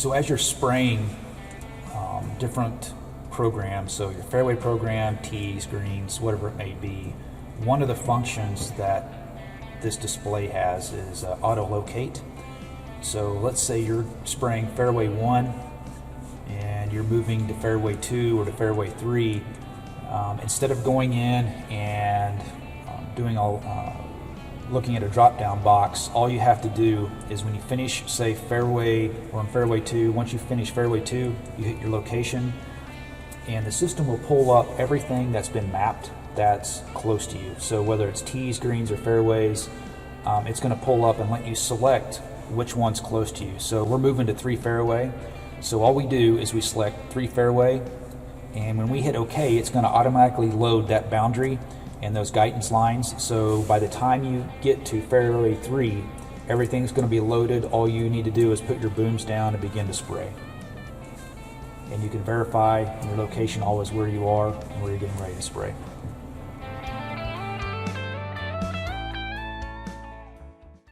So as you're spraying different programs, so your fairway program, tees, greens, whatever it may be, one of the functions that this display has is auto locate. So let's say you're spraying fairway 1 and you're moving to fairway 2 or to fairway 3. Instead of going in and looking at a drop-down box, all you have to do is when you finish, say, fairway, or on fairway 2, once you finish fairway 2, you hit your location, and the system will pull up everything that's been mapped that's close to you. So whether it's tees, greens, or fairways, it's going to pull up and let you select which one's close to you. So we're moving to 3 fairway, so all we do is we select 3 fairway, and when we hit OK, it's going to automatically load that boundary and those guidance lines. So by the time you get to fairway 3, everything's going to be loaded. All you need to do is put your booms down and begin to spray. And you can verify your location always where you are and where you're getting ready to spray.